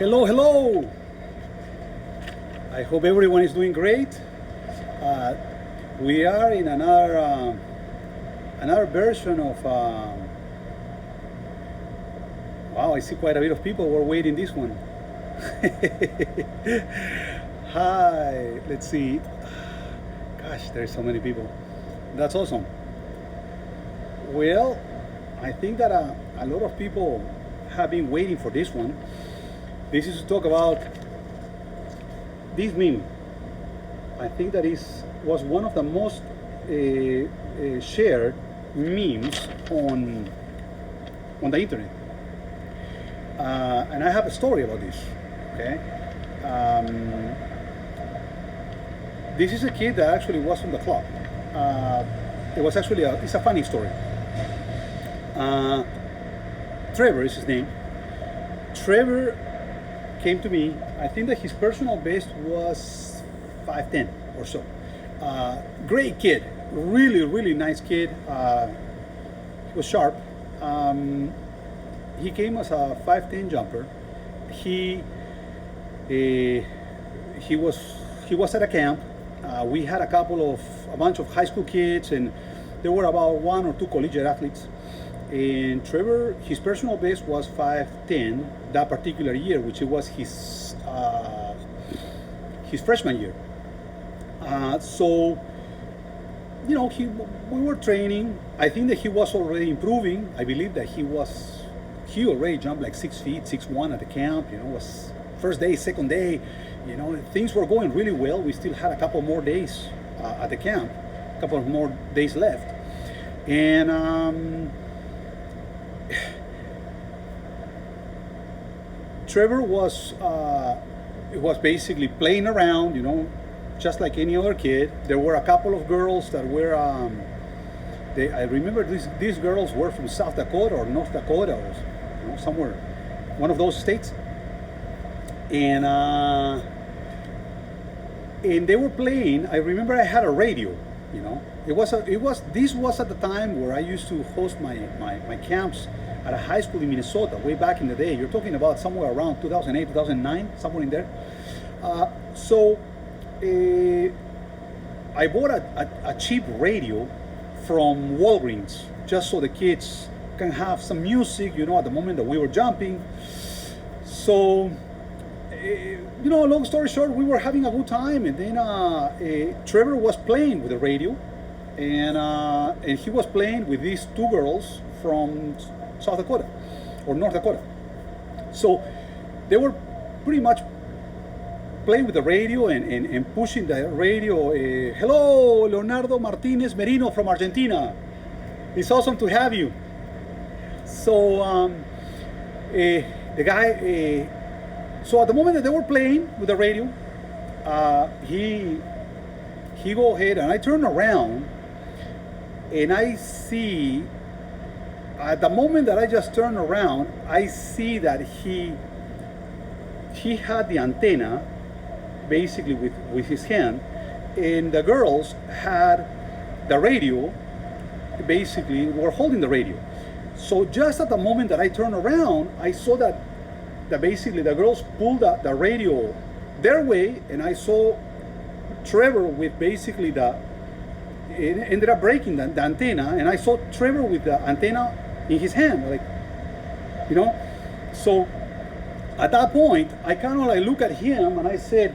Hello, hello. I hope everyone is doing great. We are in another version of. Wow, I see quite a bit of people who are waiting this one. Hi. Let's see. Gosh, there's so many people. That's awesome. Well, I think that a lot of people have been waiting for this one. This is to talk about this meme. I think that was one of the most shared memes on the internet. And I have a story about this. Okay, this is a kid that actually was on the club. It's a funny story. Trevor is his name. Trevor came to me. I think that his personal best was 5'10" or so. Great kid, really nice kid. He was sharp. He came as a 5'10" jumper. He was at a camp. We had a bunch of high school kids, and there were about one or two collegiate athletes. And Trevor, his personal best was 5'10" that particular year, which it was his freshman year. So, you know, we were training. I think that he was already improving. I believe that he already jumped like 6 feet, 6'1" at the camp. You know, it was first day, second day. You know, things were going really well. We still had a couple more days at the camp, a couple of more days left, and. Trevor was basically playing around, you know, just like any other kid. There were a couple of girls that were, I remember these girls were from South Dakota or North Dakota, or you know, somewhere, one of those states, and they were playing. I remember I had a radio, you know. This was at the time where I used to host my camps at a high school in Minnesota way back in the day. You're talking about somewhere around 2008, 2009, somewhere in there. So I bought a cheap radio from Walgreens just so the kids can have some music, you know, at the moment that we were jumping. So, you know, long story short, we were having a good time, and then Trevor was playing with the radio, and he was playing with these two girls from South Dakota or North Dakota. So they were pretty much playing with the radio and pushing the radio. Hello, Leonardo Martinez Merino from Argentina. It's awesome to have you. So the guy, so at the moment that they were playing with the radio, he go ahead, and I turn around and I see, at the moment that I just turned around, I see that he had the antenna basically with his hand, and the girls had the radio, basically were holding the radio. So just at the moment that I turned around, I saw that basically the girls pulled the radio their way, and I saw Trevor with basically it ended up breaking the antenna, and I saw Trevor with the antenna in his hand, like, you know. So at that point, I kind of like look at him and I said,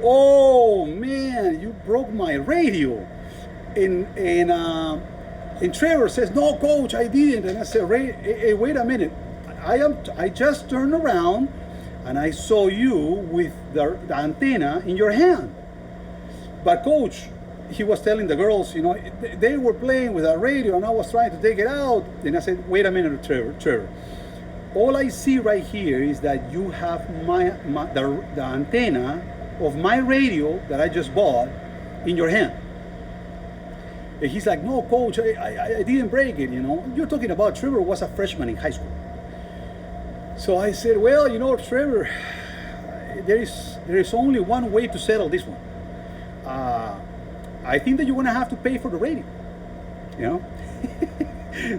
"Oh man, you broke my radio." And Trevor says, "No, coach, I didn't." And I said, "Hey, wait a minute. I just turned around and I saw you with the antenna in your hand. But coach," he was telling the girls, you know, they were playing with a radio and I was trying to take it out. And I said, "Wait a minute, Trevor. All I see right here is that you have the antenna of my radio that I just bought in your hand." And he's like, "No, coach, I didn't break it, you know. You're talking about Trevor was a freshman in high school." So I said, "Well, you know, Trevor, there is only one way to settle this one. I think that you're gonna have to pay for the radio, you know."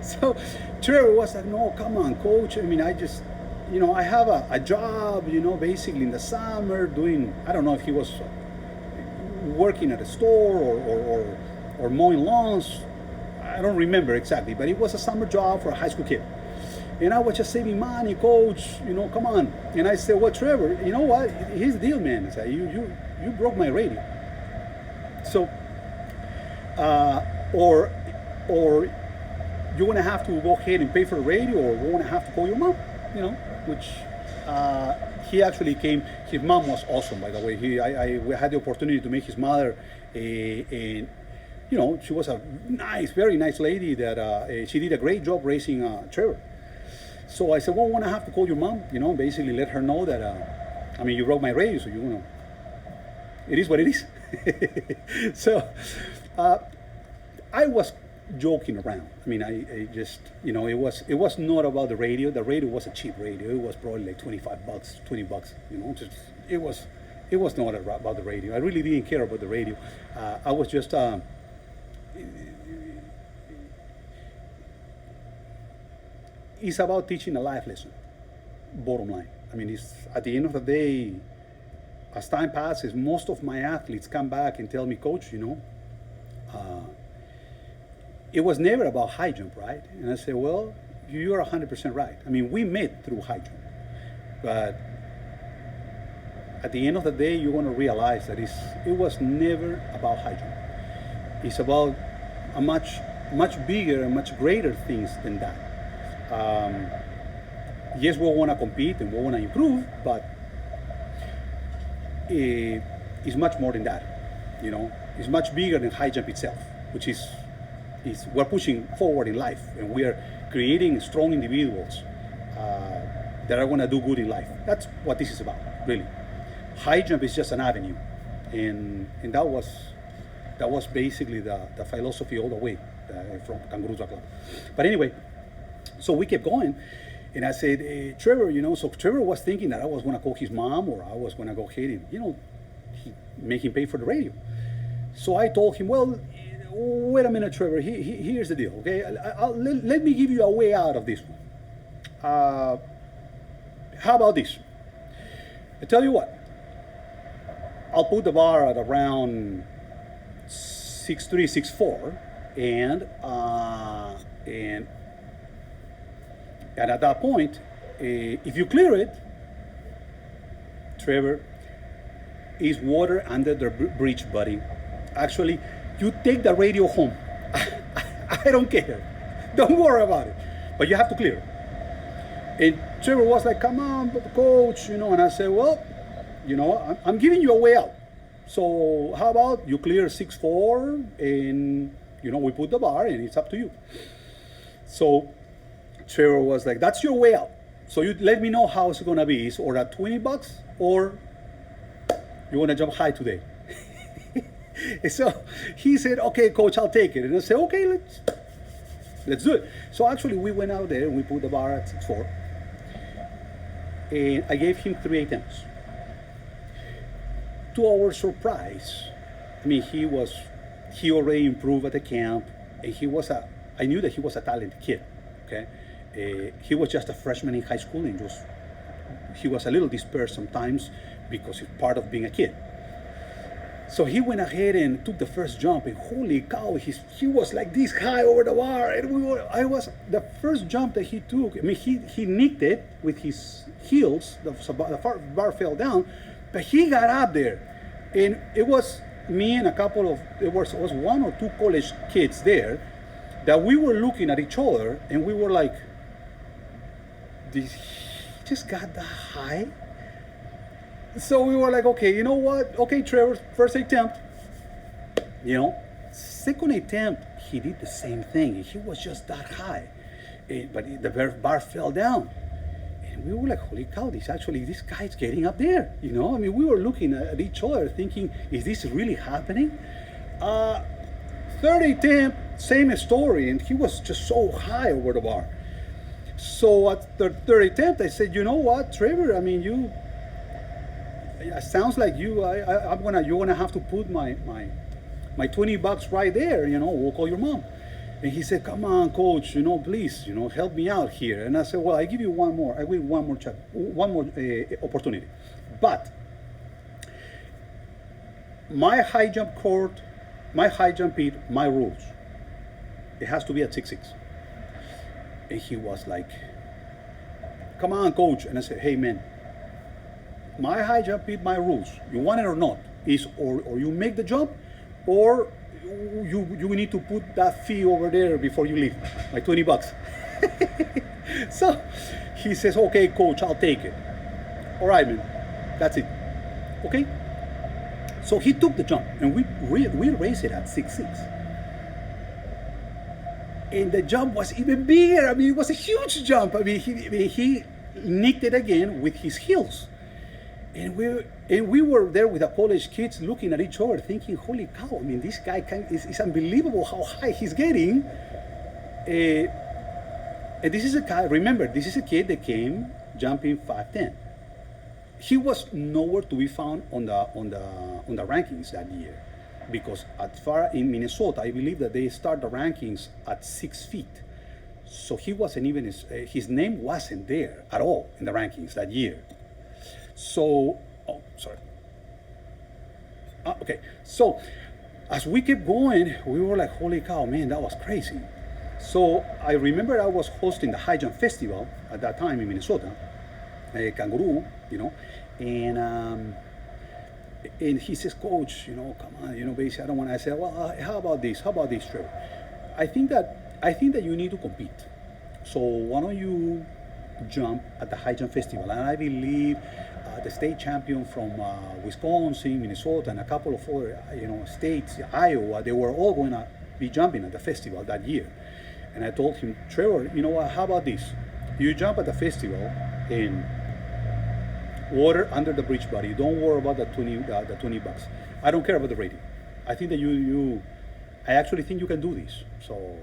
So Trevor was like, "No, come on, coach. I mean, I have a job, basically in the summer doing, I don't know if he was working at a store or mowing lawns. I don't remember exactly, but it was a summer job for a high school kid. And I was just saving money, coach, come on. And I said, well, Trevor, you know what? Here's the deal, man. I said, you broke my radio. So, or you're gonna have to go ahead and pay for the radio, or we're gonna have to call your mom, which he actually came. His mom was awesome, by the way. We had the opportunity to meet his mother, and she was a very nice lady that she did a great job raising Trevor. So I said, well, I'm gonna have to call your mom, basically let her know that, you broke my radio, so it is what it is. So I was joking around. I just, it was not about the radio. The radio was a cheap radio. It was probably like $25, $20. It was not about the radio. I really didn't care about the radio. I was just. It's about teaching a life lesson. Bottom line. It's at the end of the day. As time passes, most of my athletes come back and tell me, Coach, it was never about high jump, right? And I say, well, you're 100% right. We met through high jump. But at the end of the day, you're going to realize that it was never about high jump. It's about a much bigger and much greater things than that. Yes, we want to compete and we want to improve, but is much more than that. It's much bigger than high jump itself, which is we're pushing forward in life, and we are creating strong individuals that are going to do good in life. That's what this is about, really. High jump is just an avenue, and that was basically the philosophy all the way from Kangaroo Club. But anyway, so we kept going. And I said, Trevor, so Trevor was thinking that I was going to call his mom, or I was going to go ahead and, make him pay for the radio. So I told him, well, wait a minute, Trevor, here's the deal, okay? Let me give you a way out of this one. How about this? I tell you what, I'll put the bar at around 6'3", 6'4", and at that point, if you clear it, Trevor, is water under the bridge, buddy. Actually, you take the radio home. I don't care. Don't worry about it. But you have to clear it. And Trevor was like, come on, coach, and I said, well, I'm giving you a way out. So how about you clear 6'4", and, we put the bar, and it's up to you. So Trevor was like, that's your way out. So you let me know how it's going to be. Is or at $20, or you want to jump high today? So he said, okay, coach, I'll take it. And I said, okay, let's do it. So actually we went out there and we put the bar at 6'4". And I gave him 3 attempts. To our surprise, he already improved at the camp, and I knew that he was a talented kid, okay? He was just a freshman in high school, and he was a little dispersed sometimes because it's part of being a kid. So he went ahead and took the first jump, and holy cow, he was like this high over the bar, and the first jump that he took. He nicked it with his heels. The bar fell down, but he got up there, and it was me and it was 1 or 2 college kids there that we were looking at each other, and we were like, he just got that high? So we were like, okay, you know what? Okay, Trevor, first attempt. Second attempt, he did the same thing. He was just that high. But the bar fell down. And we were like, holy cow, this guy's getting up there. We were looking at each other thinking, is this really happening? Third attempt, same story. And he was just so high over the bar. So at the third attempt, I said, you know what, Trevor, it sounds like you're gonna have to put my $20 right there. We'll call your mom. And he said, "Come on, coach, please, help me out here." And I said, "Well, I give you one more. I give you one more opportunity, but my high jump court, my high jump pit, my rules. It has to be at 6'6". And he was like, "Come on, coach." And I said, "Hey, man, my high jump pit, my rules. You want it or not? Is or you make the jump, or you need to put that fee over there before you leave, like $20." So he says, "Okay, coach, I'll take it." All right, man, that's it. Okay. So he took the jump, and we raced it at 6'6". And the jump was even bigger. I mean, it was a huge jump. I mean, he nicked it again with his heels. And we were there with the college kids looking at each other thinking, holy cow, I mean, this guy is unbelievable how high he's getting. And this is a guy, remember, this is a kid that came jumping 5'10". He was nowhere to be found on the rankings that year, because in Minnesota, I believe that they start the rankings at 6 feet. So he wasn't even, his name wasn't there at all in the rankings that year. So, sorry. Okay, so as we kept going, we were like, holy cow, man, that was crazy. So I remember I was hosting the high jump festival at that time in Minnesota, Kangaroo, and he says, "Coach, come on, basically, I don't want to." I said, "Well, how about this? How about this, Trevor? I think that you need to compete. So why don't you jump at the high jump festival?" And I believe the state champion from Wisconsin, Minnesota, and a couple of other states, Iowa, they were all going to be jumping at the festival that year. And I told him, "Trevor, you know what? How about this? You jump at the festival in water under the bridge, buddy. Don't worry about the $20. I don't care about the rating. I think that I actually think you can do this. So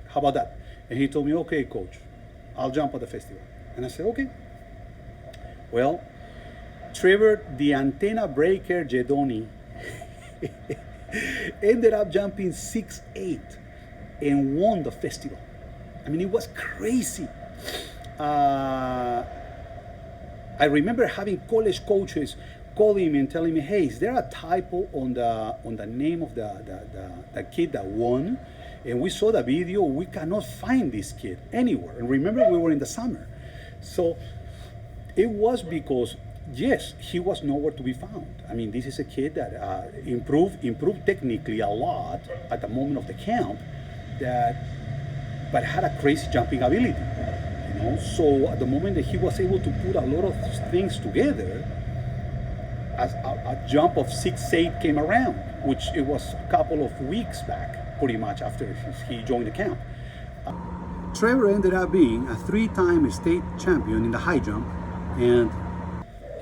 how about that?" And he told me, "Okay, coach, I'll jump at the festival." And I said, "Okay." Well, Trevor, the antenna breaker Yedoni, ended up jumping 6'8" and won the festival. I mean, it was crazy. I remember having college coaches calling me and telling me, "Hey, is there a typo on the name of the kid that won? And we saw the video. We cannot find this kid anywhere." And remember, we were in the summer, so it was because, yes, he was nowhere to be found. I mean, this is a kid that improved technically a lot at the moment of the camp, but had a crazy jumping ability. So at the moment that he was able to put a lot of things together, as a jump of 6'8" came around, which it was a couple of weeks back, pretty much after he joined the camp. Trevor ended up being a 3-time state champion in the high jump, and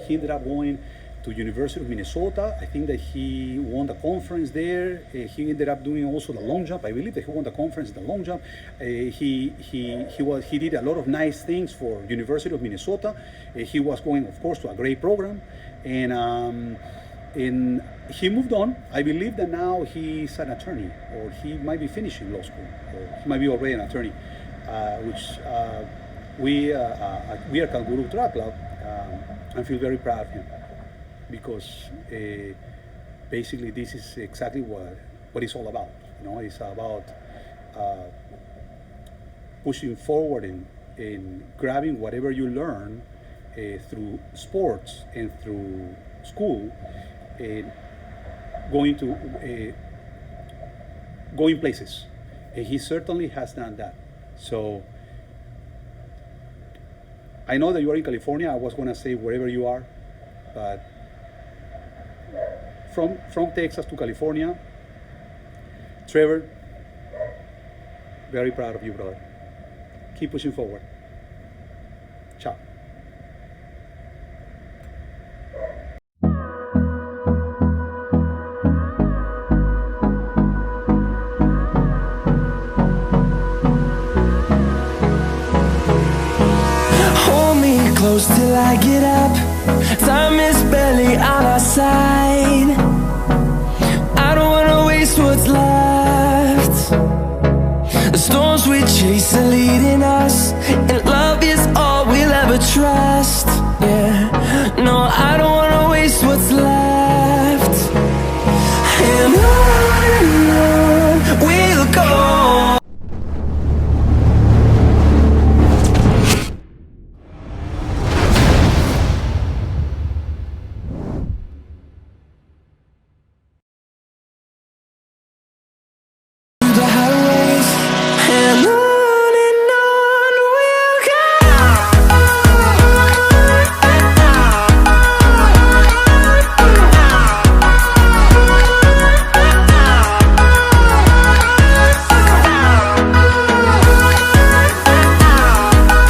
he ended up going to University of Minnesota. I think that he won the conference there. He ended up doing also the long jump. I believe that he won the conference in the long jump. He did a lot of nice things for University of Minnesota. He was going, of course, to a great program, and he moved on. I believe that now he's an attorney, or he might be finishing law school, or he might be already an attorney, which we at Kangaroo Track Club, I feel very proud of him, because basically this is exactly what it's all about. It's about pushing forward and grabbing whatever you learn through sports and through school, and going places. And he certainly has done that. So I know that you are in California. I was going to say wherever you are, but from Texas to California, Trevor, very proud of you, brother. Keep pushing forward. Ciao. Close till I get up. Time is barely on our side. I don't wanna waste what's left. storms we chase are leading us, and love is all we'll ever trust. Yeah, no, I don't wanna waste what's left. And on